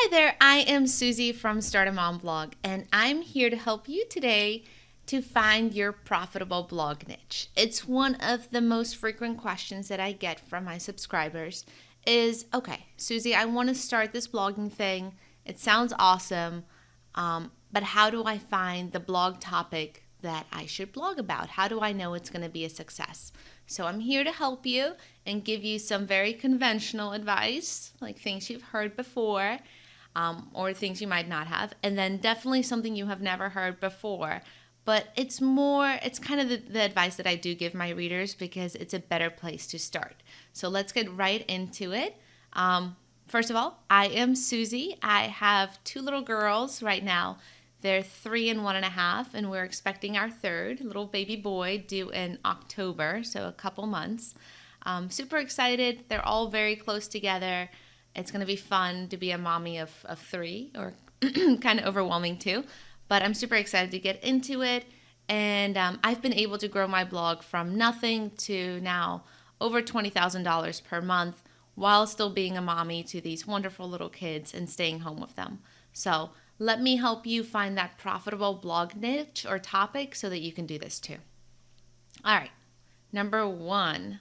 Hi there, I am Susie from Start a Mom Blog, and I'm here to help you today to find your profitable blog niche. It's one of the most frequent questions that I get from my subscribers is, okay, Susie, I want to start this blogging thing. It sounds awesome, but how do I find the blog topic that I should blog about? How do I know it's going to be a success? So I'm here to help you and give you some very conventional advice, like things you've heard before, or things you might not have, and then definitely something you have never heard before. But it's kind of the advice that I do give my readers because it's a better place to start. So let's get right into it. First of all, I am Susie. I have two little girls right now. They're 3 and 1.5, and we're expecting our third little baby boy due in October, so a couple months. Super excited. They're all very close together. It's going to be fun to be a mommy of 3, or kind of overwhelming too. But I'm super excited to get into it. And I've been able to grow my blog from nothing to now over $20,000 per month while still being a mommy to these wonderful little kids and staying home with them. So let me help you find that profitable blog niche or topic so that you can do this too. All right, number 1.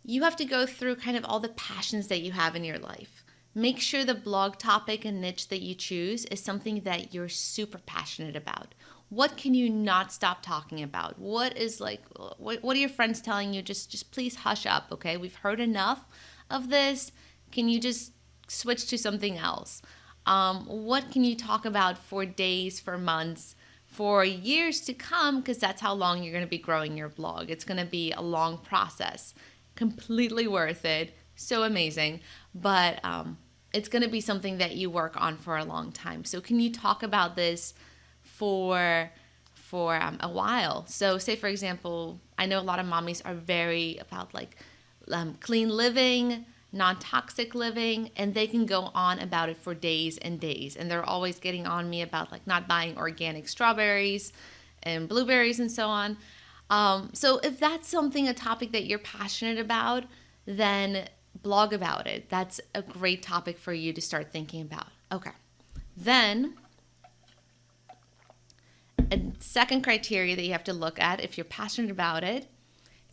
You have to go through kind of all the passions that you have in your life. Make sure the blog topic and niche that you choose is something that you're super passionate about. What can you not stop talking about? What are your friends telling you? Just please hush up, okay? We've heard enough of this. Can you just switch to something else? What can you talk about for days, for months, for years to come? Because that's how long you're going to be growing your blog. It's going to be a long process. Completely worth it. So amazing. But it's going to be something that you work on for a long time. So can you talk about this for a while? So say, for example, I know a lot of mommies are very about clean living, non-toxic living, and they can go on about it for days and days. And they're always getting on me about not buying organic strawberries and blueberries and so on. So if that's a topic that you're passionate about, then blog about it. That's a great topic for you to start thinking about. Okay. Then a second criteria that you have to look at if you're passionate about it,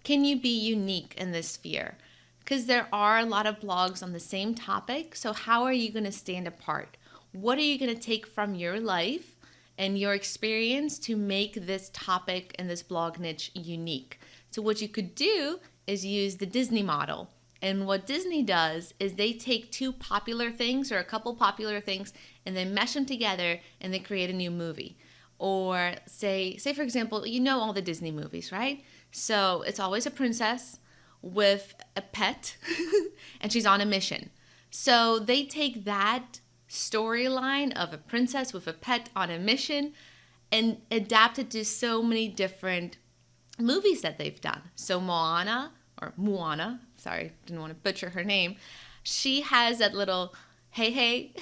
can you be unique in this sphere? Because there are a lot of blogs on the same topic. So how are you going to stand apart? What are you going to take from your life and your experience to make this topic and this blog niche unique? So what you could do is use the Disney model. And what Disney does is they take two popular things or a couple popular things and they mesh them together and they create a new movie. Or say for example, you know all the Disney movies, right? So it's always a princess with a pet and she's on a mission. So they take that storyline of a princess with a pet on a mission and adapt it to so many different movies that they've done. So Moana, sorry, didn't want to butcher her name. She has that little hey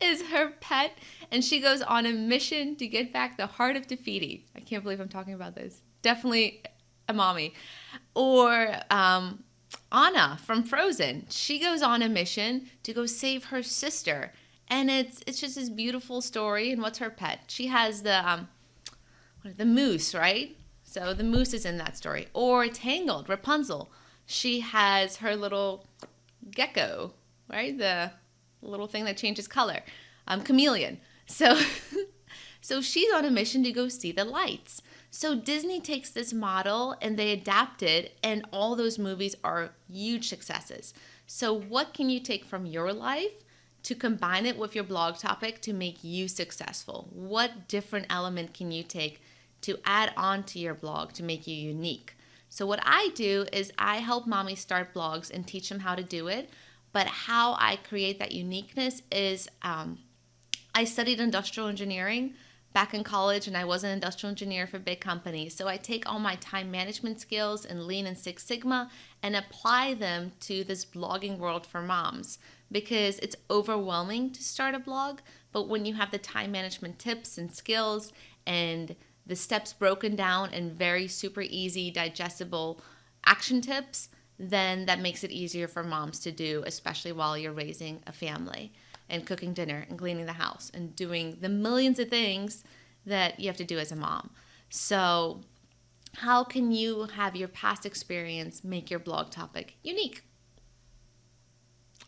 is her pet, and she goes on a mission to get back the heart of Te Fiti. I can't believe I'm talking about this. Definitely a mommy. Or Anna from Frozen. She goes on a mission to go save her sister, and it's just this beautiful story. And what's her pet? She has the moose, right? So the moose is in that story. Or Tangled, Rapunzel. She has her little gecko, right? The little thing that changes color. Chameleon. So she's on a mission to go see the lights. So Disney takes this model and they adapt it, and all those movies are huge successes. So what can you take from your life to combine it with your blog topic to make you successful? What different element can you take to add on to your blog to make you unique? So what I do is I help mommies start blogs and teach them how to do it. But how I create that uniqueness is I studied industrial engineering back in college, and I was an industrial engineer for big companies. So I take all my time management skills in Lean and Six Sigma and apply them to this blogging world for moms, because it's overwhelming to start a blog. But when you have the time management tips and skills and the steps broken down in very super easy, digestible action tips, then that makes it easier for moms to do, especially while you're raising a family and cooking dinner and cleaning the house and doing the millions of things that you have to do as a mom. So how can you have your past experience make your blog topic unique?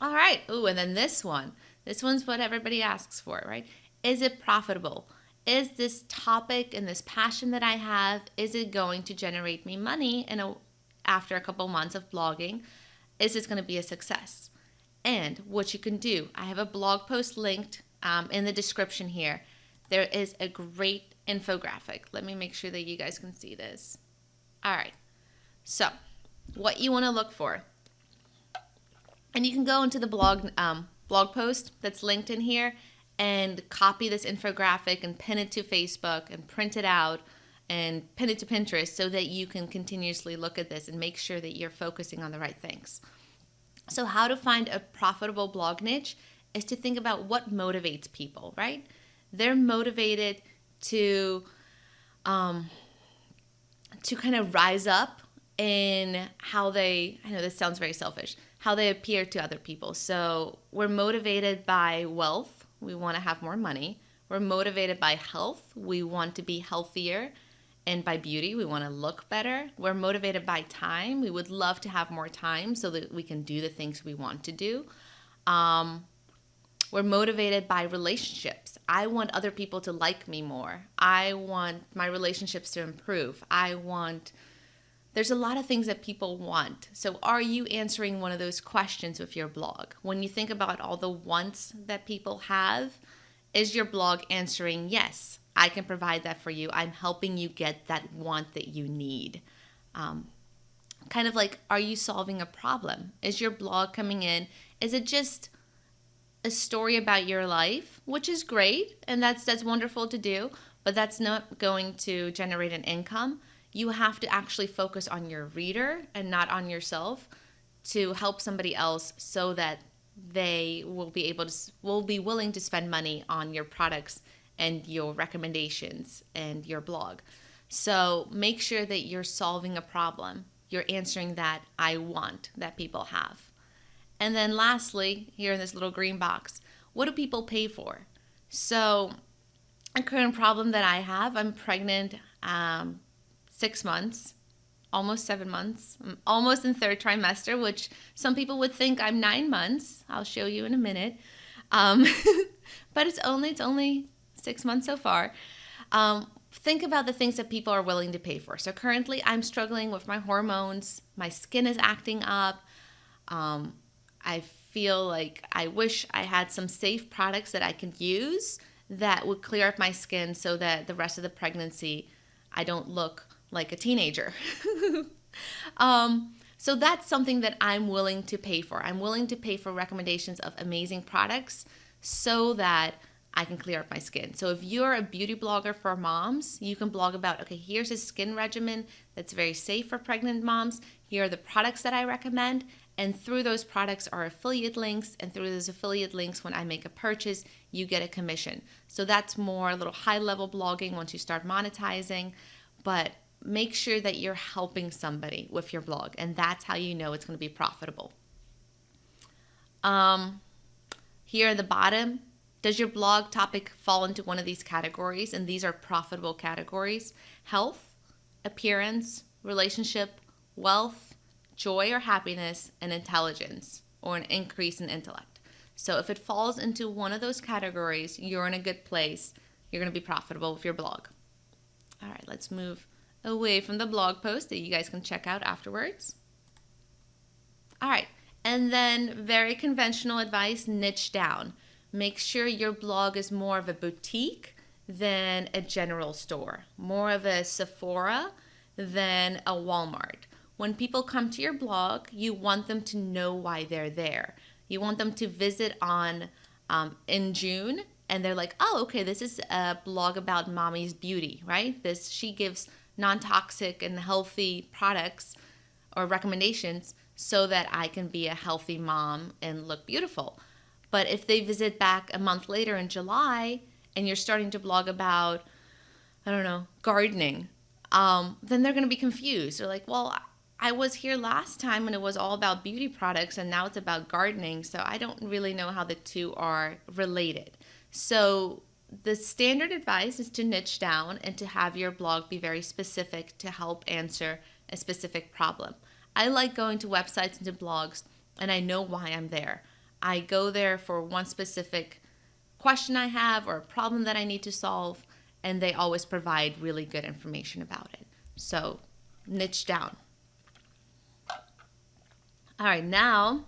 All right. Ooh, and then this one. This one's what everybody asks for, right? Is it profitable? Is this topic and this passion that I have, is it going to generate me money after a couple months of blogging? Is this going to be a success? And what you can do, I have a blog post linked in the description here. There is a great infographic. Let me make sure that you guys can see this. All right. So what you want to look for, and you can go into the blog post that's linked in here and copy this infographic and pin it to Facebook and print it out and pin it to Pinterest so that you can continuously look at this and make sure that you're focusing on the right things. So how to find a profitable blog niche is to think about what motivates people, right? They're motivated to kind of rise up in how they, I know this sounds very selfish, how they appear to other people. So we're motivated by wealth. We want to have more money. We're motivated by health. We want to be healthier. And by beauty, we want to look better. We're motivated by time. We would love to have more time so that we can do the things we want to do. We're motivated by relationships. I want other people to like me more. I want my relationships to improve. There's a lot of things that people want. So are you answering one of those questions with your blog? When you think about all the wants that people have, is your blog answering, yes, I can provide that for you. I'm helping you get that want that you need. Kind of like, are you solving a problem? Is your blog coming in? Is it just a story about your life, which is great, and that's wonderful to do, but that's not going to generate an income. You have to actually focus on your reader and not on yourself to help somebody else so that they will be willing to spend money on your products and your recommendations and your blog. So make sure that you're solving a problem. You're answering that I want that people have. And then lastly, here in this little green box, what do people pay for? So a current problem that I have, I'm pregnant 6 months, almost 7 months. I'm almost in third trimester, which some people would think I'm 9 months. I'll show you in a minute. But it's only 6 months so far. Think about the things that people are willing to pay for. So currently I'm struggling with my hormones. My skin is acting up. I feel like I wish I had some safe products that I could use that would clear up my skin so that the rest of the pregnancy I don't look like a teenager. So that's something that I'm willing to pay for. I'm willing to pay for recommendations of amazing products so that I can clear up my skin. So if you're a beauty blogger for moms, you can blog about, okay, here's a skin regimen that's very safe for pregnant moms. Here are the products that I recommend. And through those products are affiliate links. And through those affiliate links, when I make a purchase, you get a commission. So that's more a little high-level blogging once you start monetizing. But make sure that you're helping somebody with your blog. And that's how you know it's going to be profitable. Here at the bottom, does your blog topic fall into one of these categories? And these are profitable categories: health, appearance, relationship, wealth, joy or happiness, and intelligence, or an increase in intellect. So if it falls into one of those categories, you're in a good place. You're going to be profitable with your blog. All right, let's move away from the blog post that you guys can check out afterwards. All right, and then very conventional advice, niche down. Make sure your blog is more of a boutique than a general store, more of a Sephora than a Walmart. When people come to your blog, you want them to know why they're there. You want them to visit in June, and they're like, oh, okay, this is a blog about mommy's beauty, right? She gives non-toxic and healthy products or recommendations so that I can be a healthy mom and look beautiful. But if they visit back a month later in July and you're starting to blog about, I don't know, gardening, then they're going to be confused. They're like, well, I was here last time when it was all about beauty products, and now it's about gardening. So I don't really know how the two are related. So the standard advice is to niche down and to have your blog be very specific to help answer a specific problem. I like going to websites and to blogs, and I know why I'm there. I go there for one specific question I have or a problem that I need to solve, and they always provide really good information about it. So niche down. All right, now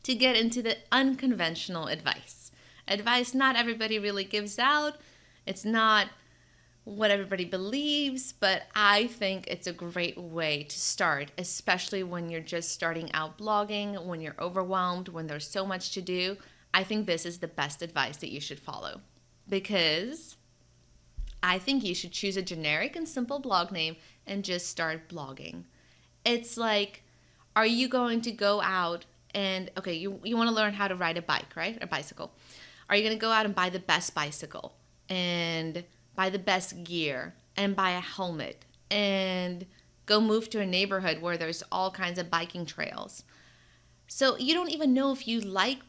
to get into the unconventional advice. Advice not everybody really gives out. It's not what everybody believes, but I think it's a great way to start, especially when you're just starting out blogging, when you're overwhelmed, when there's so much to do. I think this is the best advice that you should follow, because I think you should choose a generic and simple blog name and just start blogging. It's like, are you going to go out and, okay, you want to learn how to ride a bike, right? A bicycle. Are you going to go out and buy the best bicycle and buy the best gear and buy a helmet and go move to a neighborhood where there's all kinds of biking trails? So you don't even know if you like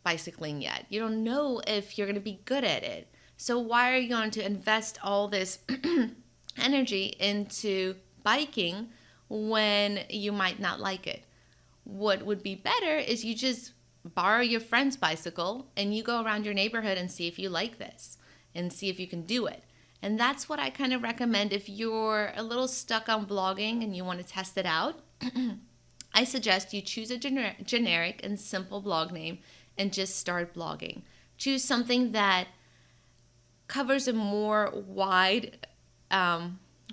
bicycling yet. You don't know if you're going to be good at it. So why are you going to invest all this energy into biking when you might not like it? What would be better is you just borrow your friend's bicycle and you go around your neighborhood and see if you like this and see if you can do it. And that's what I kind of recommend if you're a little stuck on blogging and you want to test it out. I suggest you choose a generic and simple blog name and just start blogging. Choose something that covers a more wide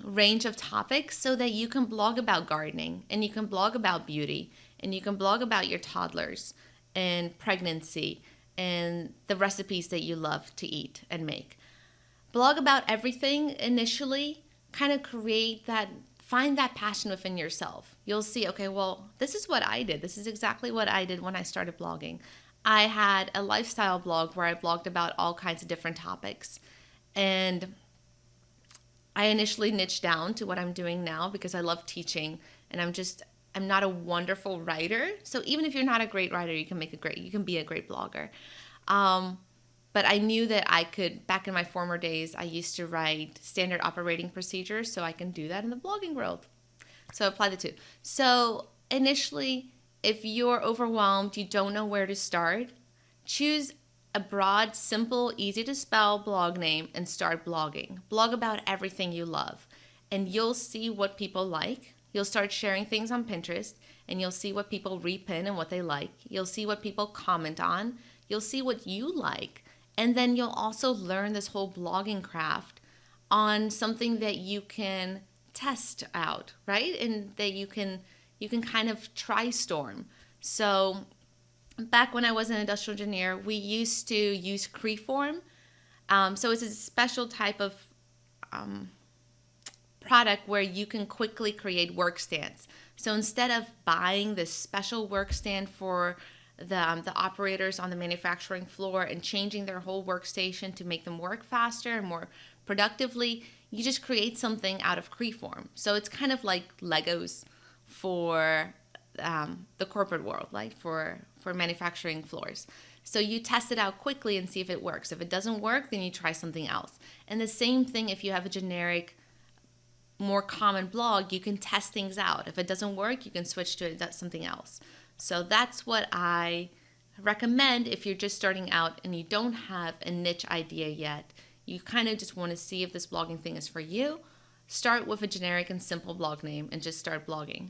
range of topics so that you can blog about gardening and you can blog about beauty and you can blog about your toddlers and pregnancy and the recipes that you love to eat and make. Blog about everything initially, kind of find that passion within yourself. You'll see, okay, well, this is what I did. This is exactly what I did when I started blogging. I had a lifestyle blog where I blogged about all kinds of different topics. And I initially niched down to what I'm doing now because I love teaching and I'm not a wonderful writer. So even if you're not a great writer, you can be a great blogger. But I knew that I could, back in my former days, I used to write standard operating procedures, so I can do that in the blogging world. So apply the two. So initially, if you're overwhelmed, you don't know where to start, choose a broad, simple, easy to spell blog name and start blogging. Blog about everything you love, and you'll see what people like. You'll start sharing things on Pinterest, and you'll see what people repin and what they like. You'll see what people comment on. You'll see what you like. And then you'll also learn this whole blogging craft on something that you can test out, right? And that you can kind of try storm. So back when I was an industrial engineer, we used to use Freeform. So it's a special type of product where you can quickly create workstands. So instead of buying this special workstand for the operators on the manufacturing floor and changing their whole workstation to make them work faster and more productively, you just create something out of Freeform. So it's kind of like Legos for the corporate world, like for manufacturing floors. So you test it out quickly and see if it works. If it doesn't work, then you try something else. And the same thing if you have a generic, more common blog, you can test things out. If it doesn't work, you can switch to something else. So that's what I recommend if you're just starting out and you don't have a niche idea yet. You kind of just want to see if this blogging thing is for you. Start with a generic and simple blog name and just start blogging.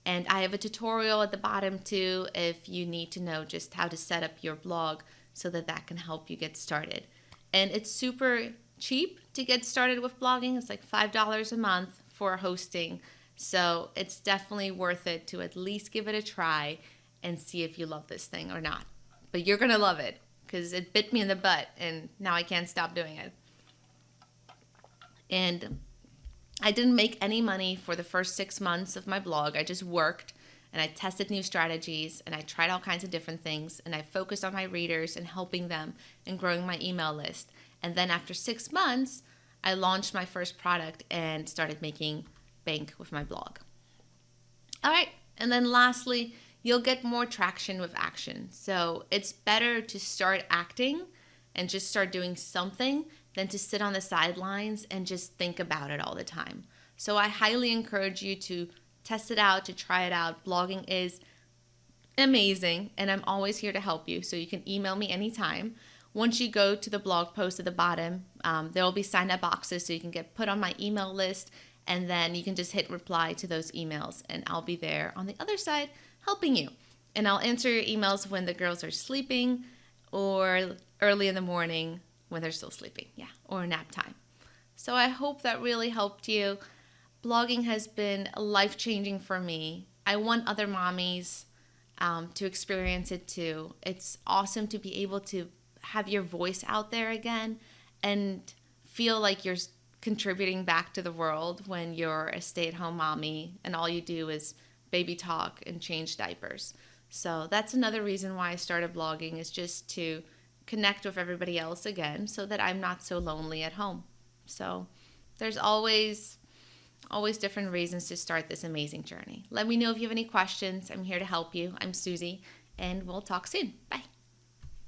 And I have a tutorial at the bottom too if you need to know just how to set up your blog so that can help you get started. And it's super cheap to get started with blogging. It's like $5 a month for hosting. So it's definitely worth it to at least give it a try and see if you love this thing or not. But you're going to love it because it bit me in the butt and now I can't stop doing it. And I didn't make any money for the first 6 months of my blog. I just worked and I tested new strategies and I tried all kinds of different things and I focused on my readers and helping them and growing my email list. And then after 6 months, I launched my first product and started making bank with my blog. All right. And then lastly, you'll get more traction with action. So it's better to start acting and just start doing something than to sit on the sidelines and just think about it all the time. So I highly encourage you to test it out, to try it out. Blogging is amazing, and I'm always here to help you. So you can email me anytime. Once you go to the blog post at the bottom, there will be sign up boxes so you can get put on my email list, and then you can just hit reply to those emails, and I'll be there on the other side helping you. And I'll answer your emails when the girls are sleeping or early in the morning when they're still sleeping, or nap time. So I hope that really helped you. Blogging has been life-changing for me. I want other mommies to experience it too. It's awesome to be able to have your voice out there again and feel like you're contributing back to the world when you're a stay-at-home mommy and all you do is baby talk and change diapers. So that's another reason why I started blogging, is just to connect with everybody else again so that I'm not so lonely at home. So there's always different reasons to start this amazing journey. Let me know if you have any questions. I'm here to help you. I'm Susie, and we'll talk soon. Bye.